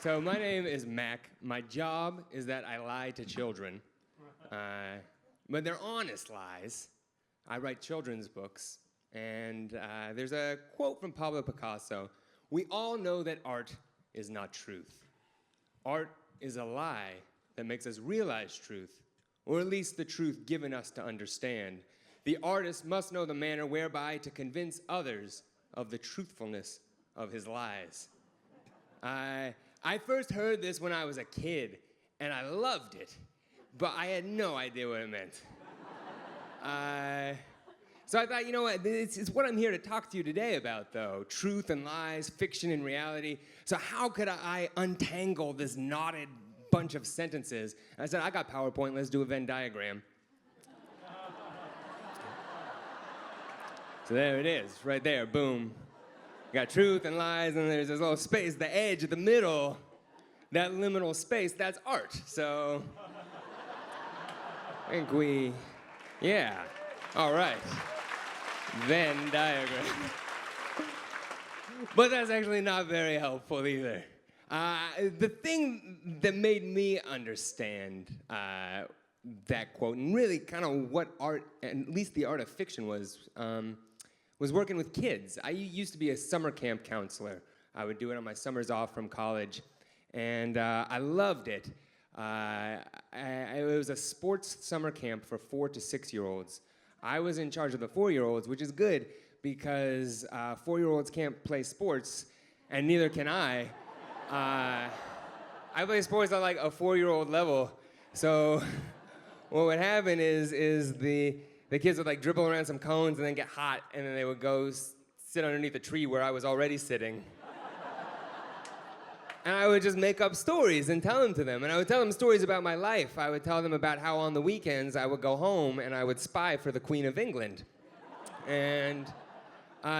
So my name is Mac. My job is that I lie to children. But they're honest lies. I write children's books. And there's a quote from Pablo Picasso. We all know that art is not truth. Art is a lie that makes us realize truth, or at least the truth given us to understand. The artist must know the manner whereby to convince others of the truthfulness of his lies. I first heard this when I was a kid, and I loved it, but I had no idea what it meant. So I thought, you know what, it's what I'm here to talk to you today about, though. Truth and lies, fiction and reality. So how could I untangle this knotted bunch of sentences? And I said, I got PowerPoint, let's do a Venn diagram. So there it is, right there, boom. You got truth and lies, and there's this little space, the edge, the middle, that liminal space, that's art. So I think yeah, all right. Venn diagram. But that's actually not very helpful either. The thing that made me understand that quote, and really kind of what art, and at least the art of fiction was working with kids. I used to be a summer camp counselor. I would do it on my summers off from college, and I loved it. It was a sports summer camp for 4 to 6-year-olds. I was in charge of the 4-year-olds, which is good because 4-year-olds can't play sports, and neither can I. I play sports at like a 4-year-old level, so what would happen is the kids would like dribble around some cones and then get hot, and then they would go sit underneath a tree where I was already sitting. And I would just make up stories and tell them to them. And I would tell them stories about my life. I would tell them about how on the weekends I would go home and I would spy for the Queen of England. And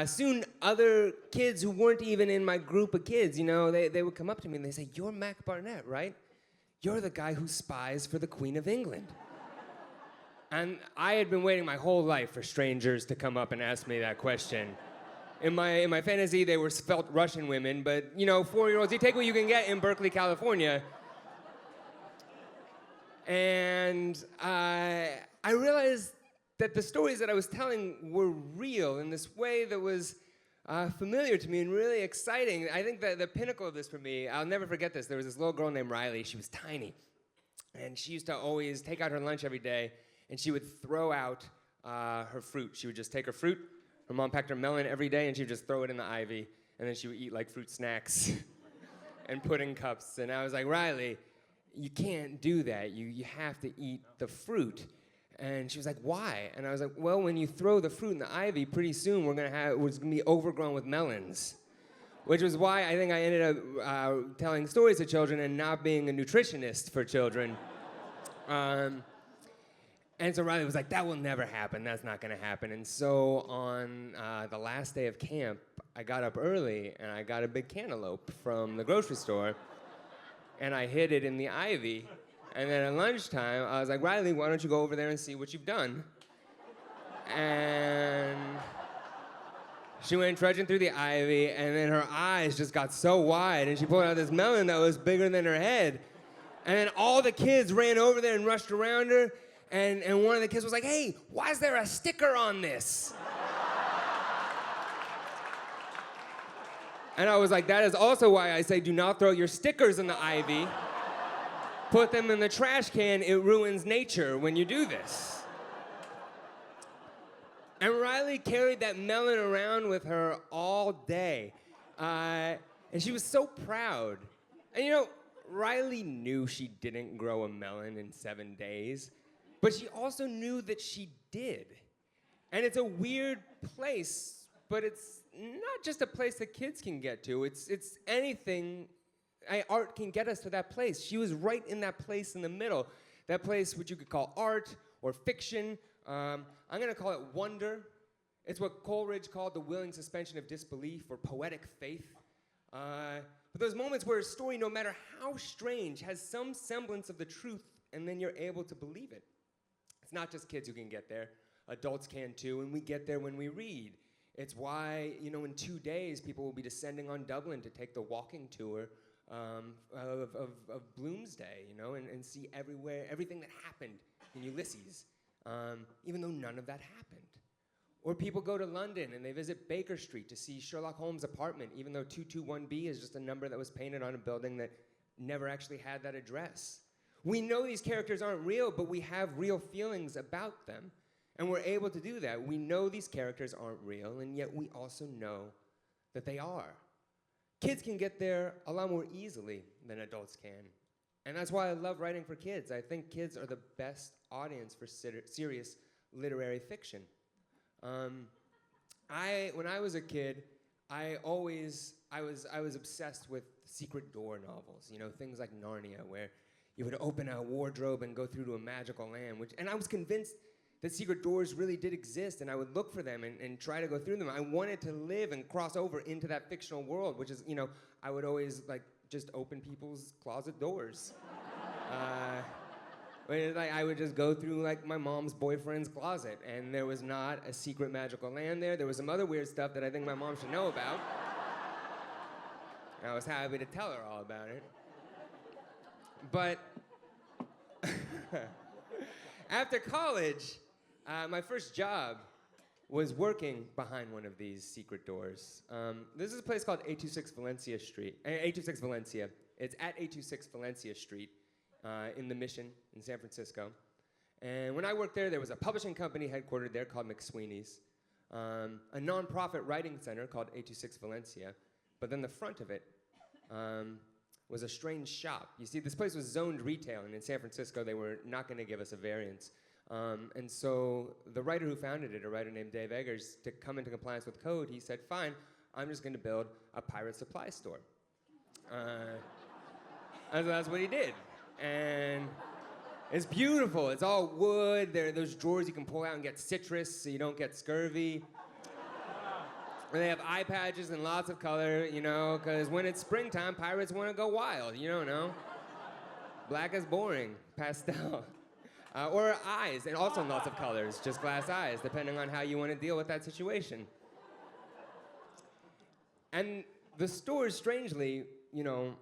soon other kids who weren't even in my group of kids, you know, they would come up to me and they say, "You're Mac Barnett, right? You're the guy who spies for the Queen of England." And I had been waiting my whole life for strangers to come up and ask me that question. In my fantasy, they were svelte Russian women, but, you know, 4-year-olds, you take what you can get in Berkeley, California. And I realized that the stories that I was telling were real in this way that was familiar to me and really exciting. I think that the pinnacle of this for me, I'll never forget this. There was this little girl named Riley. She was tiny. And she used to always take out her lunch every day, and she would throw out her fruit. She would just take her fruit. Her mom packed her melon every day, and she would just throw it in the ivy, and then she would eat like fruit snacks and pudding cups. And I was like, "Riley, you can't do that. You have to eat the fruit." And she was like, "Why?" And I was like, "Well, when you throw the fruit in the ivy, pretty soon it's gonna be overgrown with melons." Which was why I think I ended up telling stories to children and not being a nutritionist for children. And so Riley was like, "That will never happen. That's not going to happen." And so on the last day of camp, I got up early, and I got a big cantaloupe from the grocery store, and I hid it in the ivy. And then at lunchtime, I was like, "Riley, why don't you go over there and see what you've done?" And she went trudging through the ivy, and then her eyes just got so wide, and she pulled out this melon that was bigger than her head. And then all the kids ran over there and rushed around her. And one of the kids was like, "Hey, why is there a sticker on this?" And I was like, "That is also why I say do not throw your stickers in the ivy. Put them in the trash can. It ruins nature when you do this." And Riley carried that melon around with her all day. And she was so proud. And you know, Riley knew she didn't grow a melon in 7 days. But she also knew that she did. And it's a weird place, but it's not just a place that kids can get to. It's anything. Art can get us to that place. She was right in that place in the middle. That place which you could call art or fiction. I'm going to call it wonder. It's what Coleridge called the willing suspension of disbelief or poetic faith. But those moments where a story, no matter how strange, has some semblance of the truth, and then you're able to believe it. It's not just kids who can get there. Adults can too, and we get there when we read. It's why, you know, in 2 days, people will be descending on Dublin to take the walking tour of Bloomsday, you know, and see everything that happened in Ulysses, even though none of that happened. Or people go to London and they visit Baker Street to see Sherlock Holmes' apartment, even though 221B is just a number that was painted on a building that never actually had that address. We know these characters aren't real, but we have real feelings about them. And we're able to do that. We know these characters aren't real, and yet we also know that they are. Kids can get there a lot more easily than adults can. And that's why I love writing for kids. I think kids are the best audience for serious literary fiction. When I was a kid, I was obsessed with secret door novels, you know, things like Narnia, where you would open a wardrobe and go through to a magical land, and I was convinced that secret doors really did exist, and I would look for them and try to go through them. I wanted to live and cross over into that fictional world, which is, you know, I would always, like, just open people's closet doors. I would just go through, like, my mom's boyfriend's closet, and there was not a secret magical land there. There was some other weird stuff that I think my mom should know about. And I was happy to tell her all about it. But after college, my first job was working behind one of these secret doors. This is a place called 826 Valencia Street. 826 Valencia. It's at 826 Valencia Street in the Mission in San Francisco. And when I worked there, there was a publishing company headquartered there called McSweeney's, a nonprofit writing center called 826 Valencia, but then the front of it was a strange shop. You see, this place was zoned retail, and in San Francisco, they were not going to give us a variance. And so the writer who founded it, a writer named Dave Eggers, to come into compliance with code, he said, fine, I'm just going to build a pirate supply store. And so that's what he did. And it's beautiful. It's all wood. There are those drawers you can pull out and get citrus so you don't get scurvy. And they have eye patches and lots of color, you know, because when it's springtime, pirates want to go wild. You don't know. Black is boring. Pastel. Or eyes, and also lots of colors, just glass eyes, depending on how you want to deal with that situation. And the stores, strangely, you know,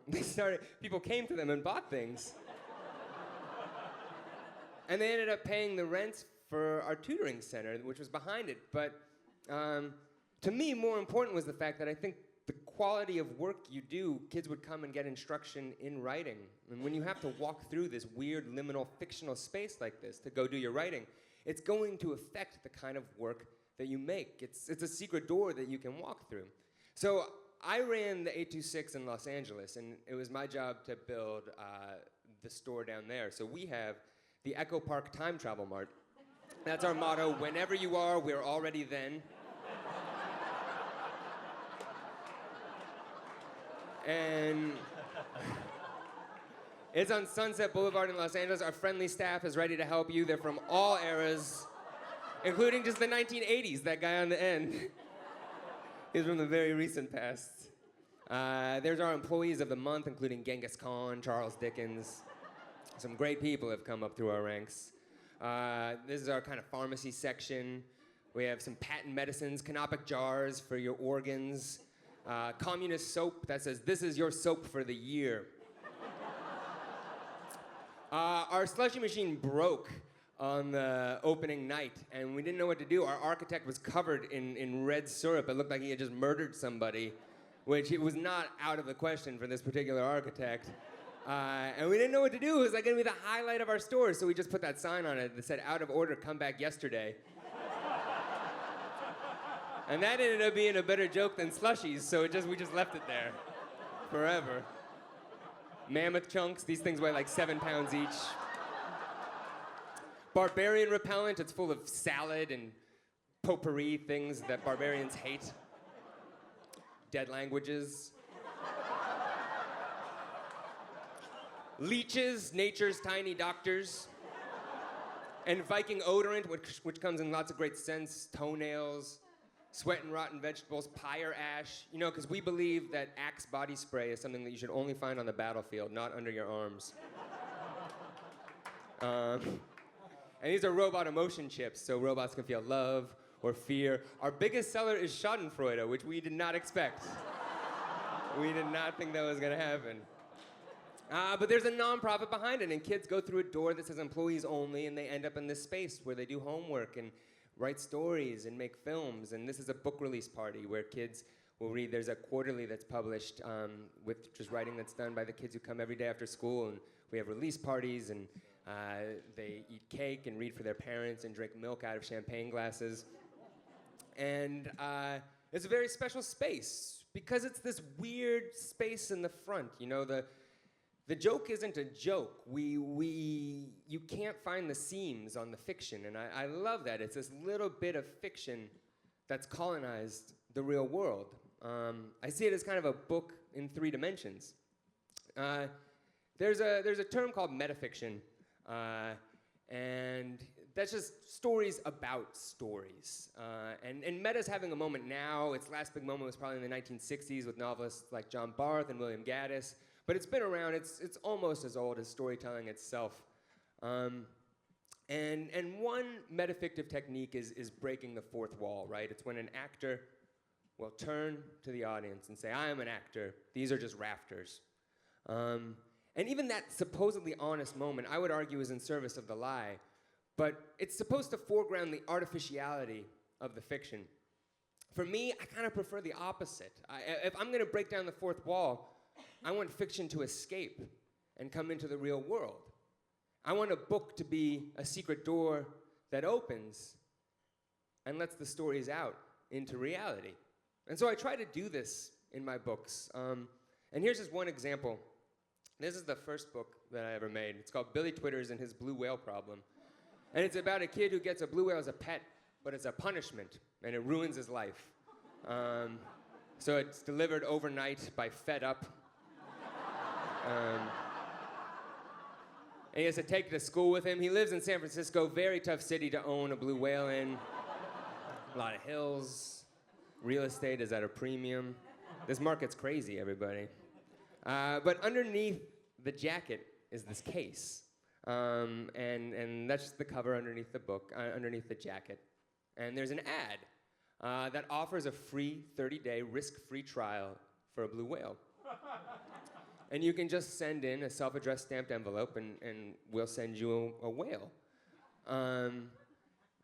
people came to them and bought things. And they ended up paying the rent for our tutoring center, which was behind it. But to me, more important was the fact that I think the quality of work you do, kids would come and get instruction in writing. And when you have to walk through this weird, liminal, fictional space like this to go do your writing, it's going to affect the kind of work that you make. It's a secret door that you can walk through. So I ran the 826 in Los Angeles, and it was my job to build the store down there. So we have the Echo Park Time Travel Mart. That's our motto. Whenever you are, we're already then. And it's on Sunset Boulevard in Los Angeles. Our friendly staff is ready to help you. They're from all eras, including just the 1980s, that guy on the end. He's from the very recent past. There's our employees of the month, including Genghis Khan, Charles Dickens. Some great people have come up through our ranks. This is our kind of pharmacy section. We have some patent medicines, canopic jars for your organs. Communist soap that says, this is your soap for the year. Our slushy machine broke on the opening night, and we didn't know what to do. Our architect was covered in red syrup. It looked like he had just murdered somebody, which it was not out of the question for this particular architect. And we didn't know what to do. It was like going to be the highlight of our store, so we just put that sign on it that said, out of order, come back yesterday. And that ended up being a better joke than slushies, so we just left it there forever. Mammoth chunks, these things weigh like 7 pounds each. Barbarian repellent, it's full of salad and potpourri, things that barbarians hate. Dead languages. Leeches, nature's tiny doctors. And Viking odorant, which comes in lots of great scents, toenails, sweat and rotten vegetables, pyre ash. You know, because we believe that Axe body spray is something that you should only find on the battlefield, not under your arms. And these are robot emotion chips, so robots can feel love or fear. Our biggest seller is Schadenfreude, which we did not expect. We did not think that was going to happen. But there's a nonprofit behind it, and kids go through a door that says employees only, and they end up in this space where they do homework and write stories and make films. And this is a book release party where kids will read. There's a quarterly that's published with just writing that's done by the kids who come every day after school. And we have release parties, and they eat cake and read for their parents and drink milk out of champagne glasses. And it's a very special space because it's this weird space in the front. You know, the joke isn't a joke. You can't find the seams on the fiction, and I love that. It's this little bit of fiction that's colonized the real world. I see it as kind of a book in 3 dimensions. There's a term called metafiction, and that's just stories about stories. And meta's having a moment now. Its last big moment was probably in the 1960s with novelists like John Barth and William Gaddis. But it's been around. It's almost as old as storytelling itself. And one metafictive technique is breaking the fourth wall, right? It's when an actor will turn to the audience and say, I am an actor. These are just rafters. And even that supposedly honest moment, I would argue, is in service of the lie. But it's supposed to foreground the artificiality of the fiction. For me, I kind of prefer the opposite. If I'm going to break down the fourth wall, I want fiction to escape and come into the real world. I want a book to be a secret door that opens and lets the stories out into reality. And so I try to do this in my books. And here's just one example. This is the first book that I ever made. It's called Billy Twitters and His Blue Whale Problem. And it's about a kid who gets a blue whale as a pet, but it's a punishment, and it ruins his life. So it's delivered overnight by Fed Up. And he has to take it to school with him. He lives in San Francisco, very tough city to own a blue whale in. A lot of hills. Real estate is at a premium. This market's crazy, everybody. But underneath the jacket is this case. And that's just the cover underneath the book, underneath the jacket. And there's an ad that offers a free 30-day risk-free trial for a blue whale. And you can just send in a self-addressed stamped envelope, and we'll send you a whale.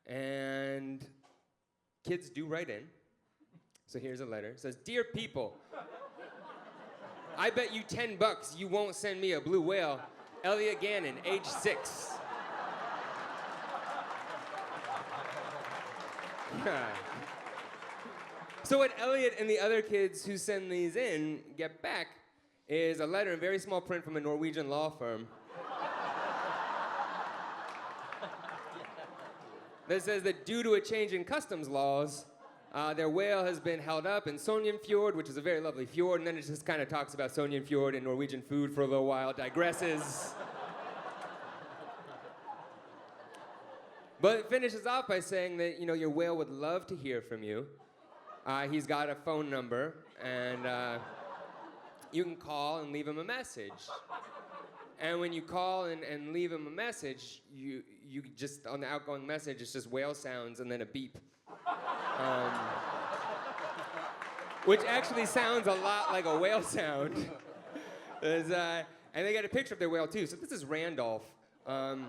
And kids do write in. So here's a letter. It says, Dear people, I bet you $10 you won't send me a blue whale. Elliot Gannon, age 6. So what Elliot and the other kids who send these in get back is a letter in very small print from a Norwegian law firm that says that due to a change in customs laws, their whale has been held up in Sognefjord, which is a very lovely fjord, and then it just kind of talks about Sognefjord and Norwegian food for a little while, digresses. But it finishes off by saying that, you know, your whale would love to hear from you. He's got a phone number, and you can call and leave him a message. And when you call and leave him a message, you just, on the outgoing message, it's just whale sounds and then a beep. Which actually sounds a lot like a whale sound. And they got a picture of their whale too. So this is Randolph. And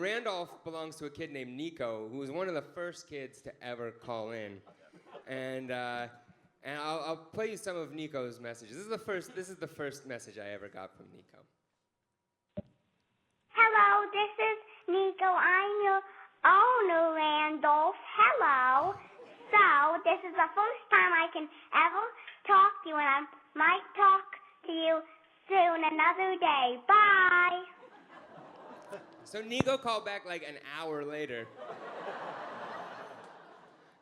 Randolph belongs to a kid named Nico, who was one of the first kids to ever call in. And I'll play you some of Nico's messages. This is the first message I ever got from Nico. Hello, this is Nico. I'm your owner, Randolph. Hello. So, this is the first time I can ever talk to you, and I might talk to you soon another day. Bye. So Nico called back like an hour later.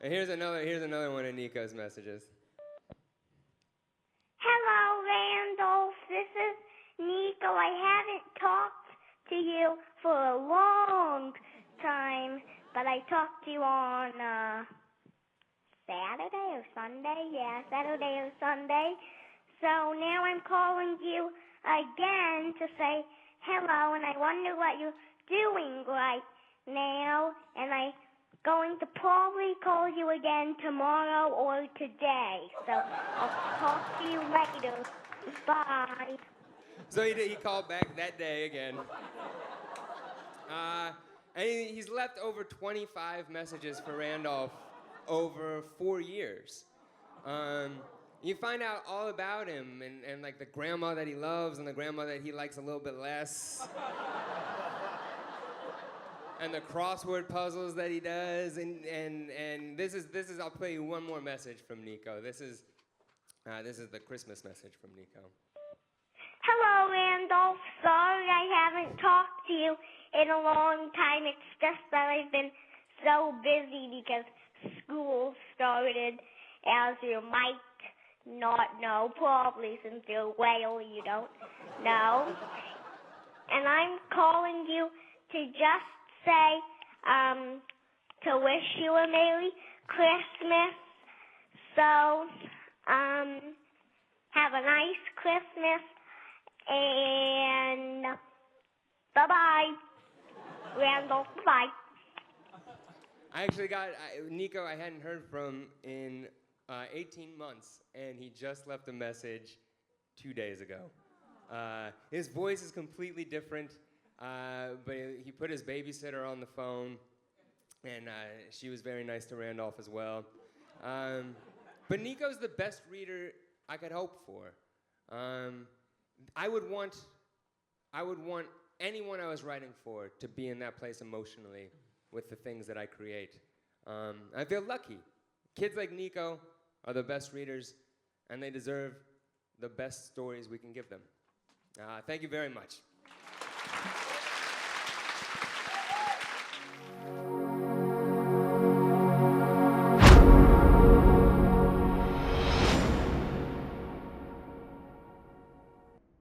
And here's another one of Nico's messages. Hello, Randolph. This is Nico. I haven't talked to you for a long time, but I talked to you on Saturday or Sunday. Yeah, Saturday or Sunday. So now I'm calling you again to say hello, and I wonder what you're doing right now, and I'm going to probably call you again tomorrow or today. So I'll talk to you later. Bye. So he called back that day again. And he's left over 25 messages for Randolph over 4 years. You find out all about him and like the grandma that he loves and the grandma that he likes a little bit less. And the crossword puzzles that he does. And this is I'll play you one more message from Nico. This is the Christmas message from Nico. Hello, Randolph. Sorry I haven't talked to you in a long time. It's just that I've been so busy because school started, as you might not know, probably since you're a whale, you don't know. And I'm calling you to just say, to wish you a Merry Christmas. So, have a nice Christmas, and bye-bye. Randolph, bye. I actually got Nico I hadn't heard from in 18 months, and he just left a message 2 days ago. His voice is completely different, but he put his babysitter on the phone, and she was very nice to Randolph as well. But Nico's the best reader I could hope for. I would want anyone I was writing for to be in that place emotionally with the things that I create. I feel lucky. Kids like Nico are the best readers, and they deserve the best stories we can give them. Thank you very much.